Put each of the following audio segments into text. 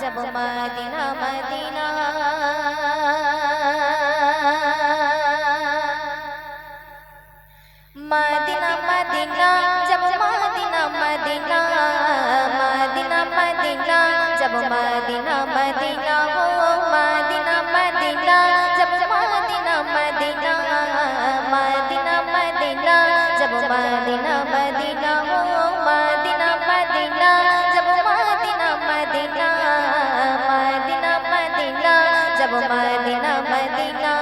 जब Medina Medina Medina Medina जब Medina Medina Medina Medina जब मदीना मदीना हो मदीना मदीना जब मदीना मदीना मदीना मदीना जब मदीना मदीना हो मदीना मदीना जब मदीना मदीना मदीना मदीना जब मदीना मदीना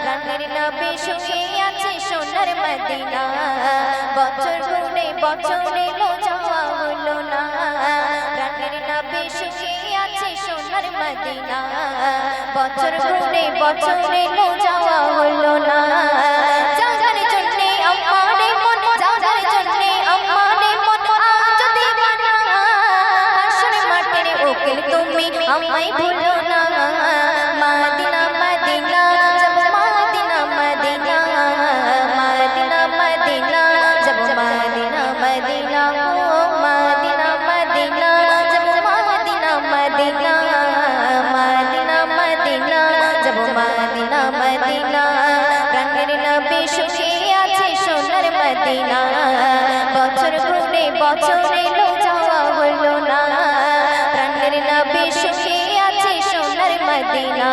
প্রাণের নবী শুয়ে আছে সোনার মদিনা বছর ঘুরে বছরে লো যাওয়া হলো না প্রাণের নবী শুয়ে আছে সোনার মদিনা বছর ঘুরে বছরে লো যাওয়া হলো না যাওয়ার জন্যে আমারে মন যাওয়ার জন্যে আমারে মন আজ দিবানা হাসর মাঠের ওকিল তুমি আমায় ভুলো না মদিনা মদিনা जब मदीना मदीना मदीना मदीना जब मदीना मदीना हो मदीना मदीना जब मदीना मदीना मदीना मदीना जब मदीना मदीना প্রাণের নবী শুয়ে আছে সোনার মদিনা বছর ঘুরে বছরে লো যাওয়া হলো না প্রাণের নবী শুয়ে আছে সোনার মদিনা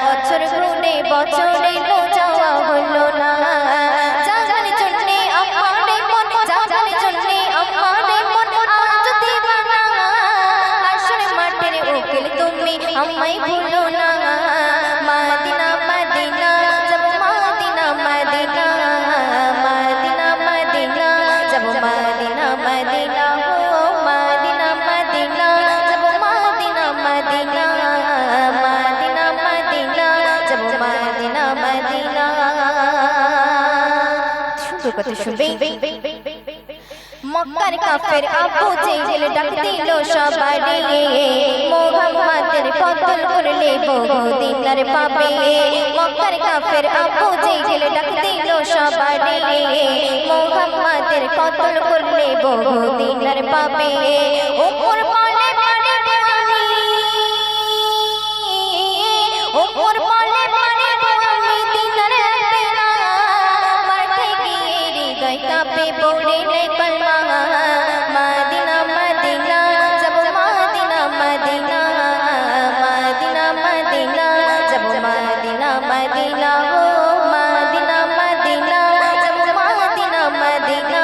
বছর ঘুরে বছরে লো যাওয়া হলো না যাওয়ার জন্যে আমারে মন যাওয়ার জন্যে আমারে মন আজ দিবানা হাসর মাঠের ওকিল তুমি আমায় ভুলো না মদিনা মদিনা जब मदीना मदीना मदीना मदीना जब मदीना मदीना हो मदीना मदीना जब मदीना मदीना मदीना मदीना जब मदीना मदीना শুরু করতে শুনবে মক্কার কাফের আবু জেহেল ডাক দিল সবারে মুহাম্মাদের কতল করলে বহুদিনার পাবে মক্কার কাফের আবু জেহেল ডাক দিল সবারে মুহাম্মাদের কতল করলে বহুদিনার পাবে ওপর পালে পারে আমি ওপর পালে পারে আমি দিনার লাগবে না মাঠে গিয়ে হৃদয় কাঁপে পড়ে নেই কলমা मदीना मदीना जब मदीना मदीना मदीना मदीना जब मदीना मदीना हो मदीना मदीना जब मदीना मदीना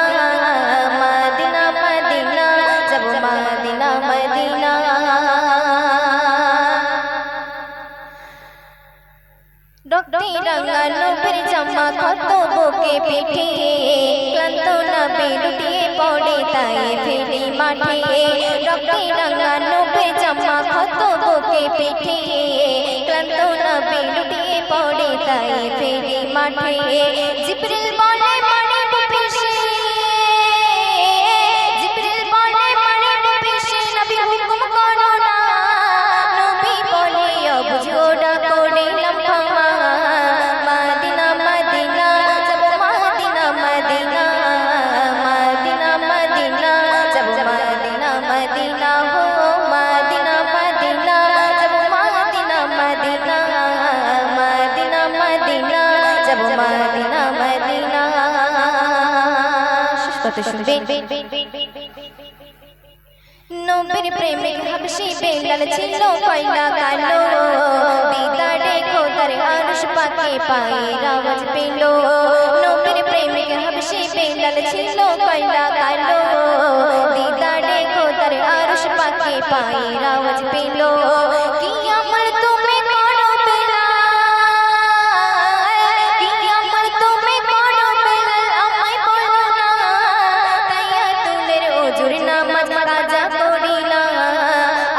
मदीना मदीना जब मदीना मदीना রক্তে রাঙানো ফের জামা কত বুকে পিঠে ক্লান্ত নবী লুটিয়ে পড়ে তাই ফেরি মাঠে রক্তে রাঙানো ফের জামা কত বুকে পিঠে ক্লান্ত নবী লুটিয়ে পড়ে তাই ফেরি মাঠে জিবরিল বলে মারে পিছে জিবরিল বলে মারে পিছে নবী হুকুম করো না নবী বলে অবুঝো ডাকো নিলাম ক্ষমা मदीना मदीना जब मदीना मदीना मदीना मदीना जब मदीना मदीना हो मदीना मदीना जब मदीना मदीना मदीना मदीना जब मदीना मदीना কত শুনবেন নবীর প্রেমিক হাবশী বেলাল ছিল কয়লা কালো দিদারে খোদার আরশ পাকে পায়ের আওয়াজ পেল নবীর প্রেমিক হাবশী বেলাল ছিল কয়লা কালো দিদারে খোদার আরশ পাকে পায়ের আওয়াজ পেল কি আমল তুমি করো বেলাল কি আমল তুমি করো বেলাল আমায় বলো না তাইয়া তুলের ওজুর নামাজ কাজা করি না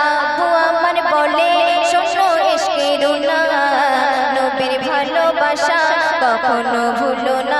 আব্বু আমার বলে শোনো ইশকের না নবীর ভালোবাসা কখনো ভুলো না